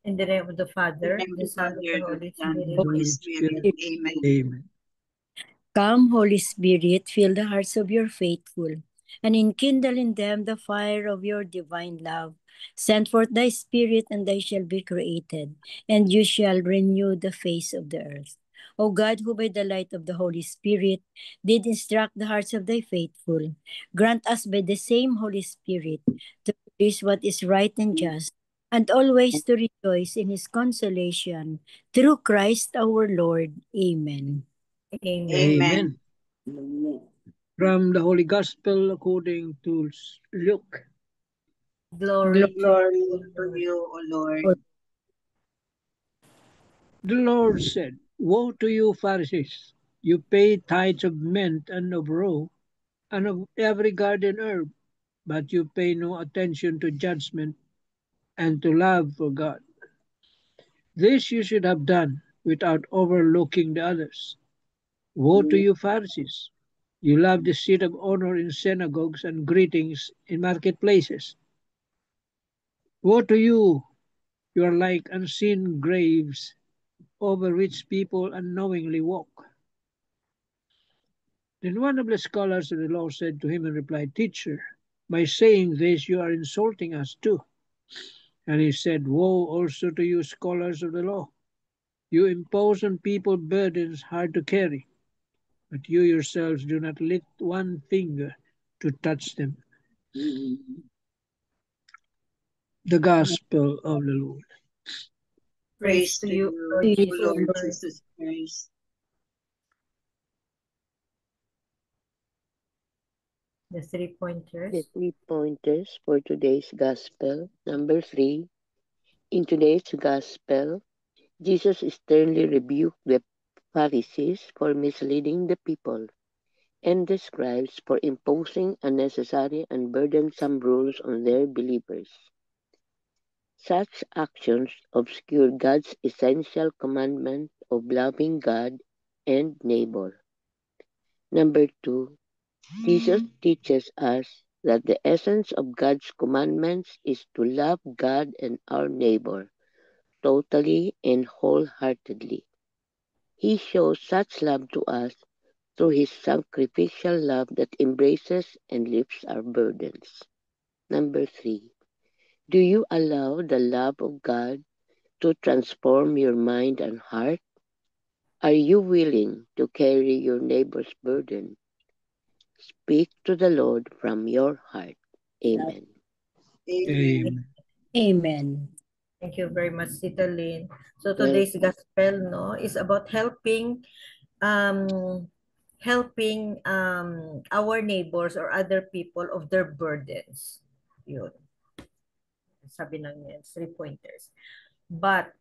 In the name of the Father, In the name of the the Son, and the Father, Holy the Son, and Spirit. the Holy Spirit. Amen. Amen. Come, Holy Spirit, fill the hearts of your faithful, and enkindle in them the fire of your divine love. Send forth thy Spirit, and they shall be created, and you shall renew the face of the earth. O God, who by the light of the Holy Spirit did instruct the hearts of thy faithful, grant us by the same Holy Spirit to produce what is right and just, and always to rejoice in his consolation. Through Christ our Lord. Amen. Amen. Amen. From the Holy Gospel according to Luke. Glory to Glory you, to Lord. you, O Lord. The Lord said, Woe to you, Pharisees! You pay tithes of mint and of rue, and of every garden herb, but you pay no attention to judgment and to love for God. This you should have done without overlooking the others. Woe to you, Pharisees! You love the seat of honor in synagogues and greetings in marketplaces. Woe to you! You are like unseen graves over which people unknowingly walk. Then one of the scholars of the law said to him in reply, Teacher, by saying this you are insulting us too. And he said, Woe also to you, scholars of the law! You impose on people burdens hard to carry, but you yourselves do not lift one finger to touch them. The Gospel of the Lord. Praise to you, Lord O Jesus Lord Christ. Jesus Christ. The 3 pointers. The 3 pointers for today's Gospel. Number 3. In today's Gospel, Jesus sternly rebuked the Pharisees for misleading the people, and the scribes for imposing unnecessary and burdensome rules on their believers. Such actions obscure God's essential commandment of loving God and neighbor. Number 2. Jesus teaches us that the essence of God's commandments is to love God and our neighbor totally and wholeheartedly. He shows such love to us through his sacrificial love that embraces and lifts our burdens. Number 3. Do you allow the love of God to transform your mind and heart? Are you willing to carry your neighbor's burden? Speak to the Lord from your heart. Amen. Amen. Amen. Thank you very much, Tita Lynn. So today's gospel, is about um helping our neighbors or other people of their burdens. Yun. Sabi ng 3 pointers. But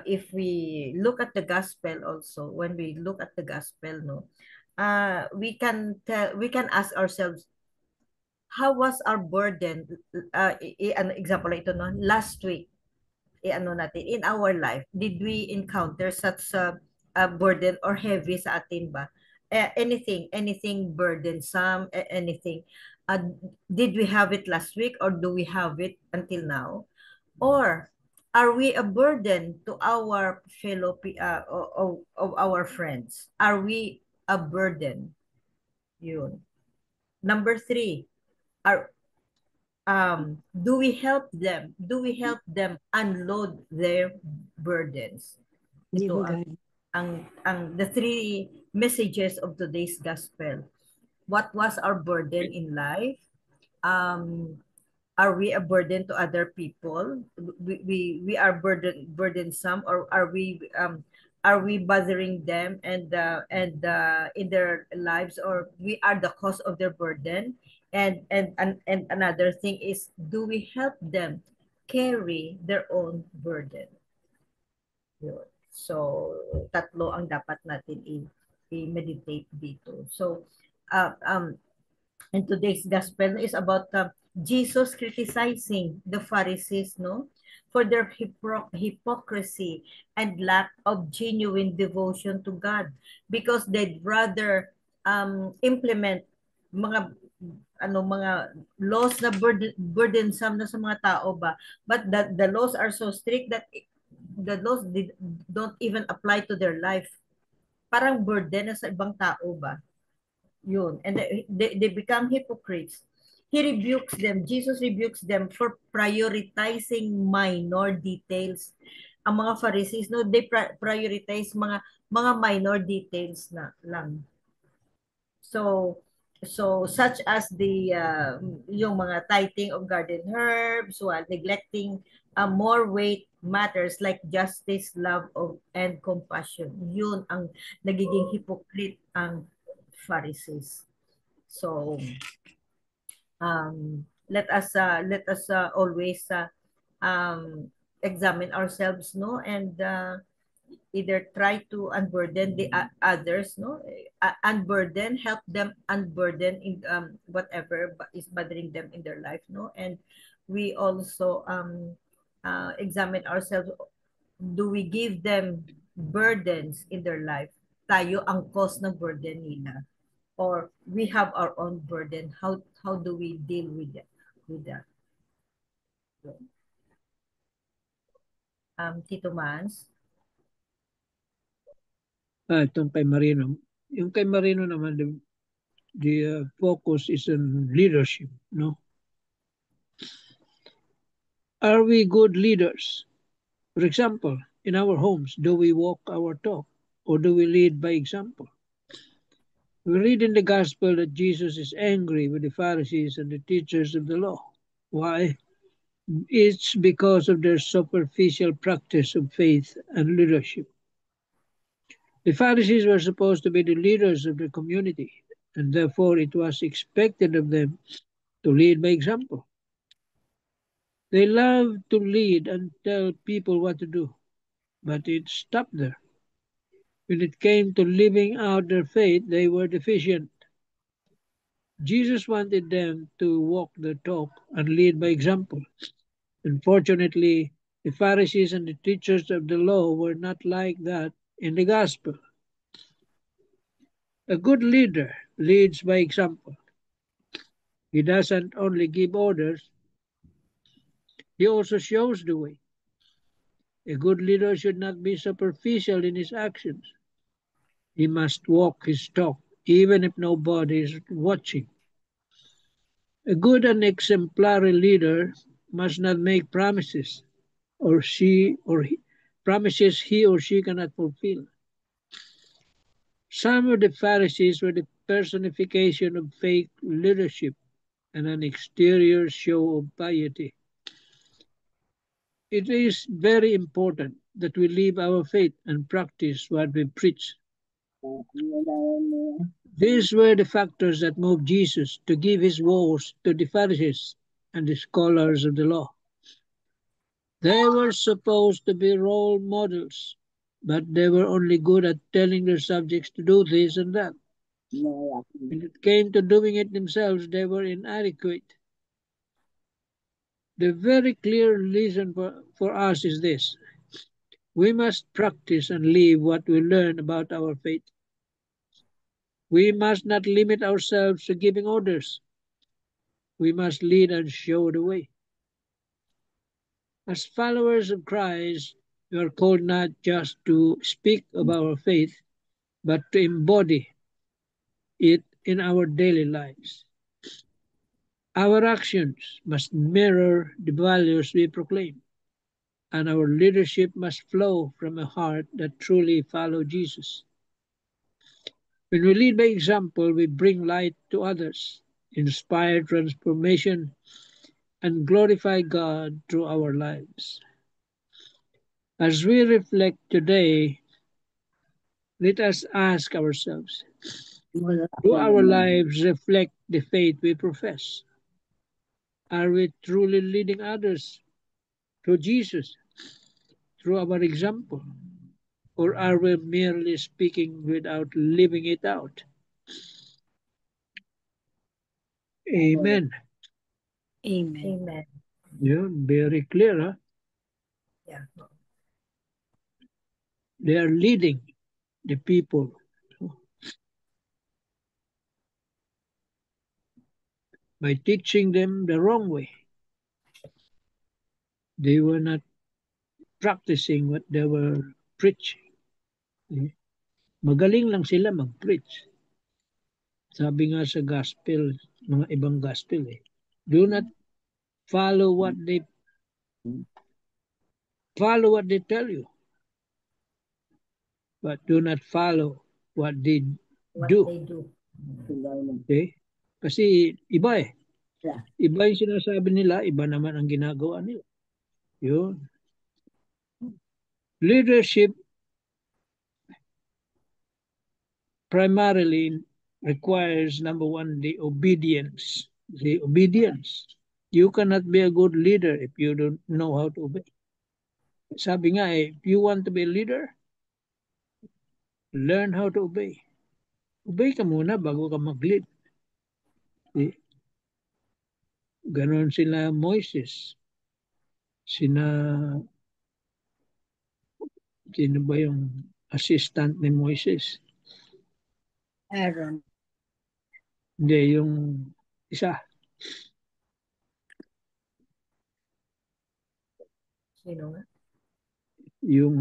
if we look at the gospel also, when we look at the gospel, we can ask ourselves, how was our burden? An example ito, last week, natin, in our life, did we encounter such a burden or heavy sa atin ba? Anything burdensome, anything. Did we have it last week or do we have it until now? Or are we a burden to our fellow of our friends? Are we a burden? Yun. Number 3, are do we help them? Do we help them unload their burdens? Ito ang the 3 messages of today's gospel. What was our burden in life? Are we a burden to other people? We are burdensome, or are we bothering them and in their lives, or we are the cause of their burden? And another thing is, do we help them carry their own burden? Yun. So tatlo ang dapat natin i-meditate dito. So and today's gospel is about Jesus criticizing the Pharisees, for their hypocrisy and lack of genuine devotion to God, because they'd rather implement mga mga laws na burdensome na sa mga tao ba, but the laws are so strict that the laws don't even apply to their life. Parang burden na sa ibang tao ba? Yun. And they become hypocrites. He rebukes them. Jesus rebukes them for prioritizing minor details. Ang mga Pharisees, no, they prioritize mga minor details na lang. So, such as the yung mga tithing of garden herbs while neglecting more weight matters like justice, love of and compassion. Yun ang nagiging hypocrite ang Pharisees. So, let us always examine ourselves, no, and either try to unburden the others, no, unburden, help them unburden in whatever is bothering them in their life, no, and we also examine ourselves. Do we give them burdens in their life? Tayo ang cause ng burden nila, or we have our own burden? How do we deal with that? Tito Mans? Itong kay Marino. Yung kay Marino naman, the focus is on leadership, no? Are we good leaders? For example, in our homes, do we walk our talk or do we lead by example? We read in the gospel that Jesus is angry with the Pharisees and the teachers of the law. Why? It's because of their superficial practice of faith and leadership. The Pharisees were supposed to be the leaders of the community, and therefore it was expected of them to lead by example. They loved to lead and tell people what to do, but it stopped there. When it came to living out their faith, they were deficient. Jesus wanted them to walk the talk and lead by example. Unfortunately, the Pharisees and the teachers of the law were not like that in the gospel. A good leader leads by example. He doesn't only give orders, he also shows the way. A good leader should not be superficial in his actions. He must walk his talk, even if nobody is watching. A good and exemplary leader must not make promises or promises he or she cannot fulfill. Some of the Pharisees were the personification of fake leadership and an exterior show of piety. It is very important that we live our faith and practice what we preach. These were the factors that moved Jesus to give his woes to the Pharisees and the scholars of the law. They were supposed to be role models, but they were only good at telling their subjects to do this and that. When it came to doing it themselves, they were inadequate. The very clear lesson for us is this: we must practice and live what we learn about our faith. We must not limit ourselves to giving orders. We must lead and show the way. As followers of Christ, we are called not just to speak of our faith, but to embody it in our daily lives. Our actions must mirror the values we proclaim, and our leadership must flow from a heart that truly follows Jesus. When we lead by example, we bring light to others, inspire transformation, and glorify God through our lives. As we reflect today, let us ask ourselves, do our lives reflect the faith we profess? Are we truly leading others to Jesus through our example? Or are we merely speaking without living it out? Amen. Amen. Amen. Yeah, very clear, huh? Yeah. They are leading the people by teaching them the wrong way. They were not practicing what they were preaching. Eh, Magaling lang sila mag-preach. Sabi nga sa gospel, mga ibang gospel do not follow what they tell you, but do not follow what they What do. they do. Okay? Kasi iba Iba yung sinasabi nila, iba naman ang ginagawa nila. Yun. Leadership primarily requires, number one, the obedience. The obedience. You cannot be a good leader if you don't know how to obey. Sabi nga if you want to be a leader, learn how to obey. Obey ka muna bago ka mag-lead. Ganon sila Moises. Sino ba yung assistant ni Moises? Aaron. Hindi, yung isa. Sino nga? Yung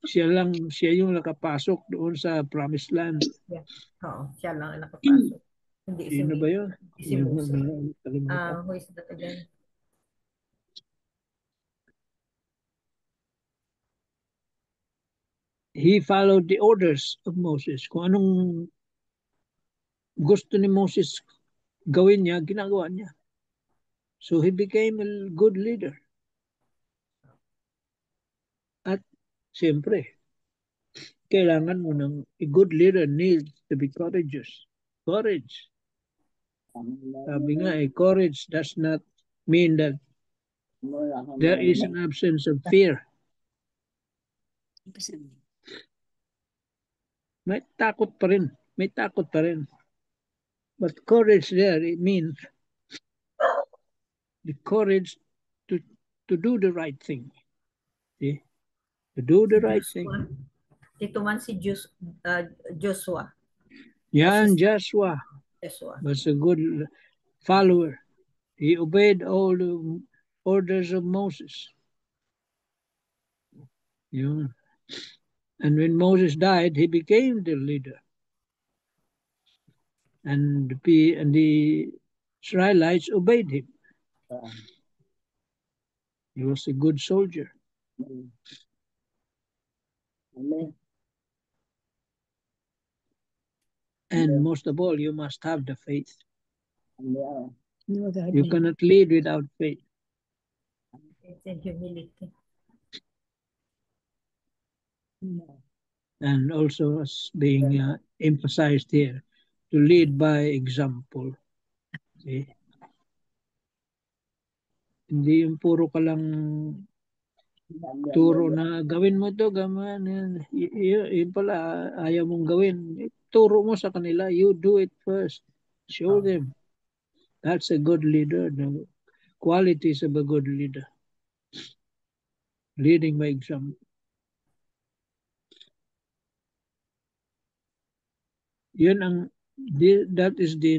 siya yung nakapasok doon sa promised land. Oo, siya lang ang nakapasok. Hindi si Sino ba yun? Si Moses. Kalimutan. Who is that again? He followed the orders of Moses. Kung anong gusto ni Moses gawin niya, ginagawa niya. So he became a good leader. At siyempre, kailangan mo ng a good leader needs to be courageous. Courage. Sabi nga, courage does not mean that there is an absence of fear. May takot pa rin. May takot pa rin. But courage there, it means the courage to do the right thing. See? To do the right thing. Dito man si Joshua. Yan, Joshua was a good follower. He obeyed all the orders of Moses. Yun. And when Moses died, he became the leader. And the Israelites obeyed him. He was a good soldier. And most of all, you must have the faith. You cannot lead without faith. And humility. And also as being emphasized here, to lead by example. See? Hindi yung puro ka lang turo na gawin mo to, yun pala ayaw mong gawin. Turo mo sa kanila, you do it first. Show them. That's a good leader. The qualities of a good leader. Leading by example. Yun ang that is the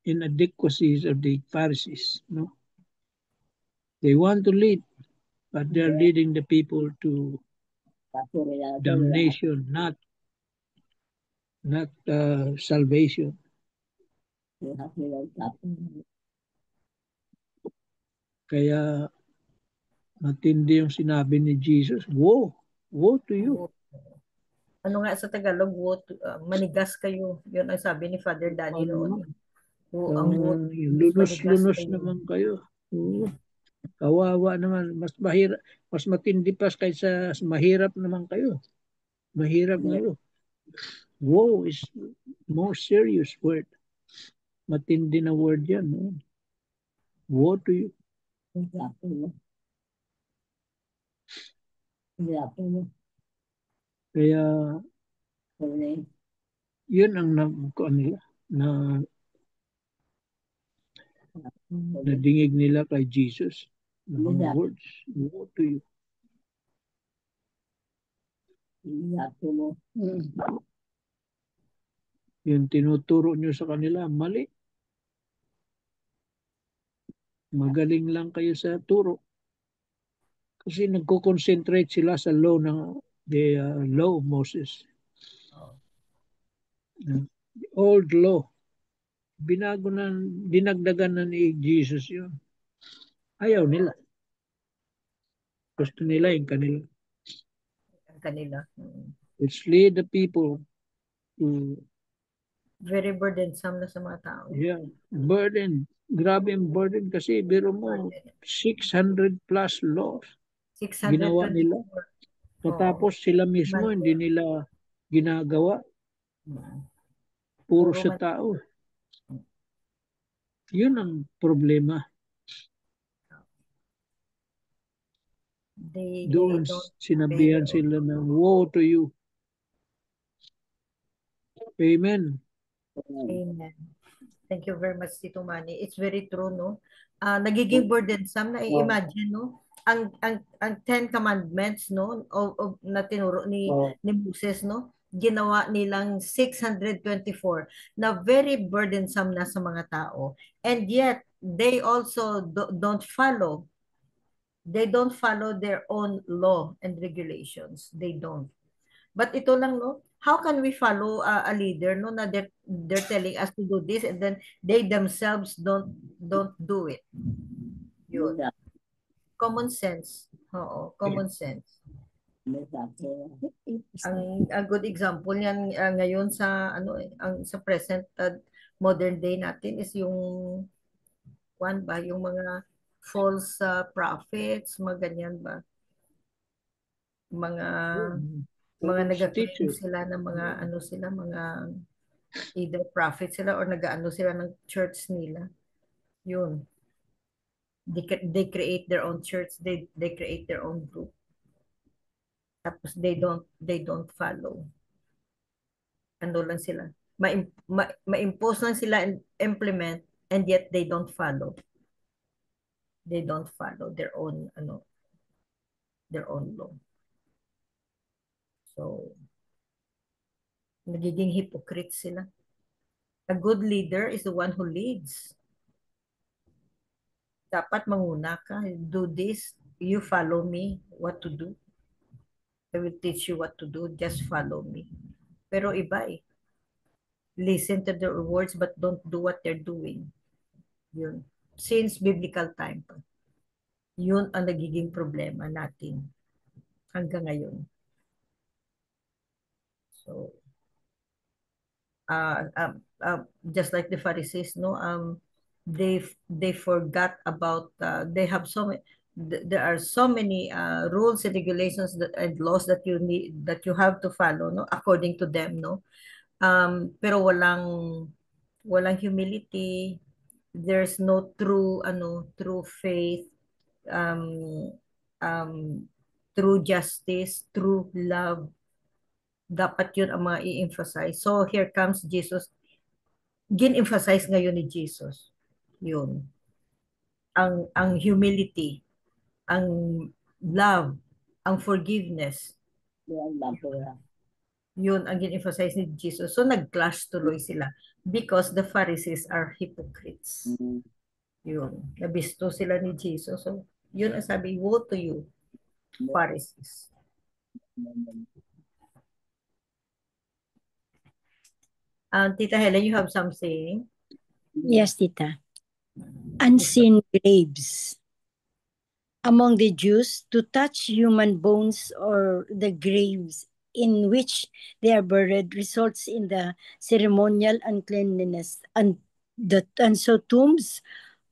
inadequacies of the Pharisees. No? They want to lead, but they're leading the people to damnation, not salvation. Kaya matindi yung sinabi ni Jesus, woe to you. Ano nga sa Tagalog, manigas kayo. Yun ang sabi ni Father Danny noon. Lunos naman kayo. Kawawa naman. Mas matindi pa kaysa mahirap naman kayo. Mahirap kayo. Woe is more serious word. Matindi na word yan. No? Woe to you. Kaya yun ang nadingig nila kay Jesus. Mga words. Woe to you. Yung tinuturo nyo sa kanila, mali. Magaling lang kayo sa turo. Kasi nagko-concentrate sila sa law ng the law of Moses. Oh. The old law. Binago na, dinagdagan na ni Jesus yun. Ayaw nila. Gusto nila yung kanila. Ang kanila. Let's lead the people to, Very burdensome na sa mga tao. yeah, burden. Grabe yung burden kasi biro mo, 600 plus laws. 624. Ginawa nila. Tapos sila mismo hindi nila ginagawa. Puro sa tao. Yun ang problema. Doon sinabihan sila na, woe to you. Amen. Amen. Thank you very much, Tito Manny. It's very true, no? Nagiging burdensome na i-imagine, no? Ang 10 commandments, no, na tinuro ni Moses, no? Ginawa nilang 624 na very burdensome na sa mga tao. And yet, they also don't follow. They don't follow their own law and regulations. They don't. But ito lang, no? How can we follow a leader, no, na they're telling us to do this and then they themselves don't do it? Yun. Common sense. Oo, common sense. Ang good example niyan ngayon sa sa present modern day natin is yung yung mga false prophets, mga ganyan ba? Mga nag-claim sila ng mga mga either prophet sila or nag-ano sila ng church nila. Yun. They create their own church, they create their own group. Tapos they don't follow. Ano lang sila. Ma-impose lang sila and implement and yet they don't follow. They don't follow their own law. So nagiging hypocrite sila. A good leader is the one who leads. Dapat manguna ka. Do this. You follow me. What to do. I will teach you what to do. Just follow me. Pero iba eh. Listen to their words but don't do what they're doing. Yun. Since biblical time pa. Yun ang nagiging problema natin hanggang ngayon. So, just like the Pharisees, no, they forgot about they have there are so many rules and regulations and laws that you have to follow, no, according to them, no. Pero walang humility. There's no true faith, true justice, true love. Dapat yun ang mga i-emphasize. So here comes Jesus. Gin-emphasize ngayon ni Jesus. Yun. Ang humility, ang love, ang forgiveness. Yun ang gin-emphasize ni Jesus. So nag-clash tuloy sila because the Pharisees are hypocrites. Yun. Nabisto sila ni Jesus. So yun ang sabi, woe to you, Pharisees. Tita Helen, you have something? Yes, Tita. Unseen graves. Among the Jews, to touch human bones or the graves in which they are buried results in the ceremonial uncleanliness, and so tombs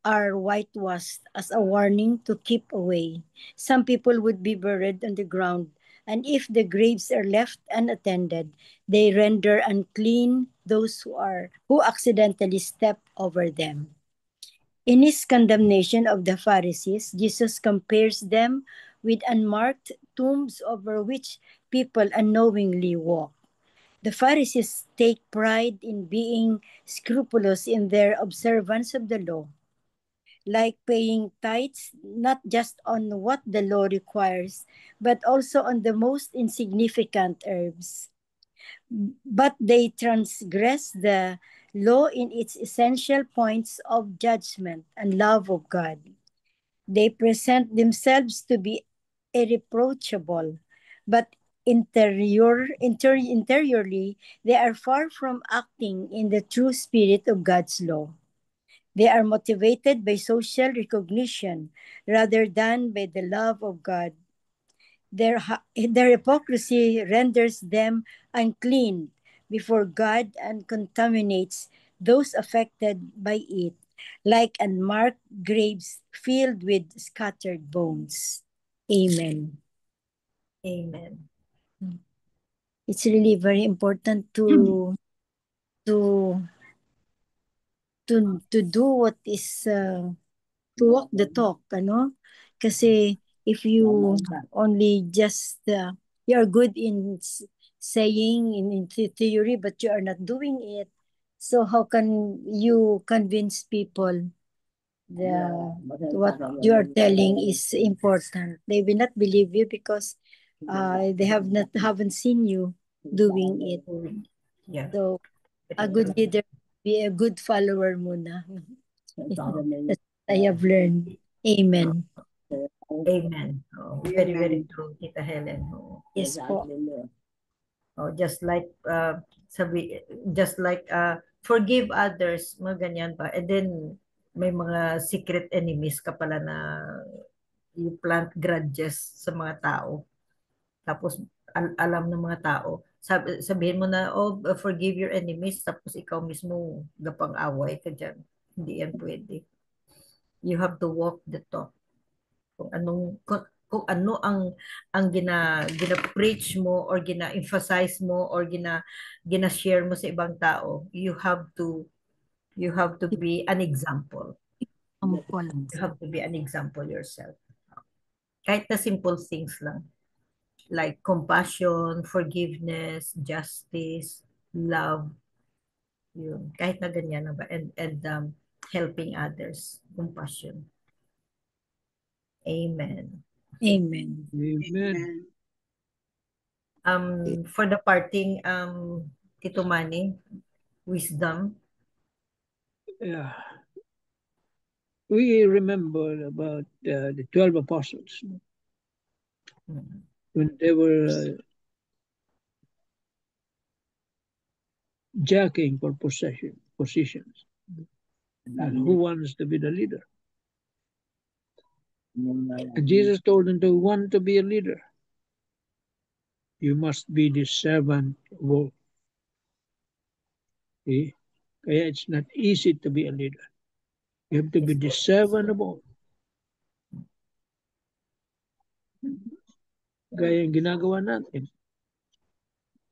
are whitewashed as a warning to keep away. Some people would be buried on the ground, and if the graves are left unattended, they render unclean those who accidentally step over them. In his condemnation of the Pharisees, Jesus compares them with unmarked tombs over which people unknowingly walk. The Pharisees take pride in being scrupulous in their observance of the law, like paying tithes not just on what the law requires, but also on the most insignificant herbs. But they transgress the law in its essential points of judgment and love of God. They present themselves to be irreproachable, but interiorly, they are far from acting in the true spirit of God's law. They are motivated by social recognition rather than by the love of God. Their hypocrisy renders them unclean before God and contaminates those affected by it, like unmarked graves filled with scattered bones. Amen. Amen. It's really very important to to do what is to walk the talk, ano? Kasi if you only just you're good in saying in theory but you are not doing it, so how can you convince people the what you are telling is important? They will not believe you because they haven't seen you doing it. Yeah. So a good leader, be a good follower muna. That's what I have learned. Amen. Amen. Oh, very, very Amen. true, Tita Helen. Oh. Yes po. Oh, just like forgive others, mga ganyan pa. And then may mga secret enemies ka pala na you plant grudges sa mga tao. Tapos alam ng mga tao. Sabihin mo na, oh, forgive your enemies, tapos ikaw mismo gapang-away ka dyan. Hindi yan pwede. You have to walk the talk. Kung ano ang gina-preach mo or gina-emphasize mo or gina-share mo sa ibang tao, you have to be an example. You have to be an example yourself. Kahit na simple things lang. Like compassion, forgiveness, justice, love, yun. Kahit na ganyan na ba? And helping others, compassion. Amen. Amen. Amen. For the parting, Tito Manny, wisdom. Yeah. We remember about the 12 apostles when they were jockeying for positions. And who wants to be the leader? And Jesus told them to want to be a leader. You must be the servant of all. Okay? Kaya it's not easy to be a leader. You have to be the servant of all. Gaya yung ginagawa natin.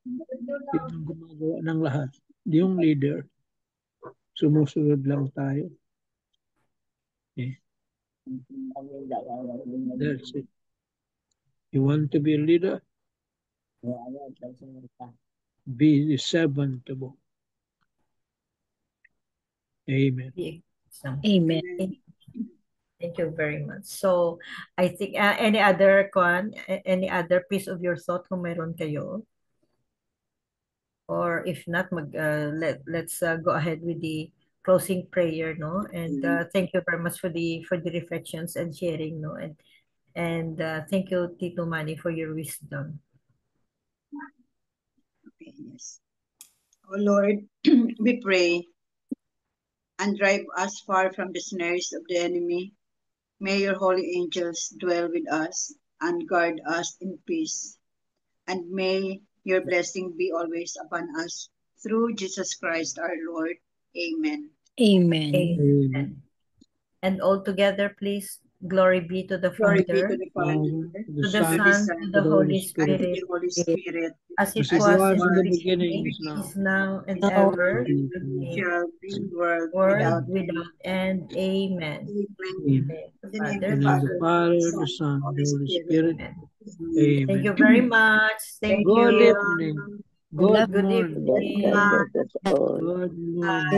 Yung gumagawa ng lahat. Yung leader, sumusunod lang tayo. Okay? That's it. You want to be a leader? Be the servant of all. Amen. Amen. Thank you very much. So, I think any other piece of your thought kung meron kayo? Or if not, let's go ahead with the closing prayer, no? And thank you very much for the reflections and sharing, no? And thank you, Tito Manny, for your wisdom. Okay, yes. Oh Lord, we pray and drive us far from the snares of the enemy. May your holy angels dwell with us and guard us in peace. And may your blessing be always upon us through Jesus Christ our Lord. Amen. Amen. Amen. And all together, please, glory be to the Glory be Father, to the Father, to the Son, to the Holy and to Spirit, the Holy Spirit, as it As it was was in the beginning, beginning, is now. is now, and Now, ever. shall be world Word without without end. Amen. Amen. Amen. In the name Father, of In the name of the Father, the Son, the Holy Spirit. Amen. Amen. Thank you very much. Thank Good you. evening. Good Good Good morning. evening. God bless us all. Good morning.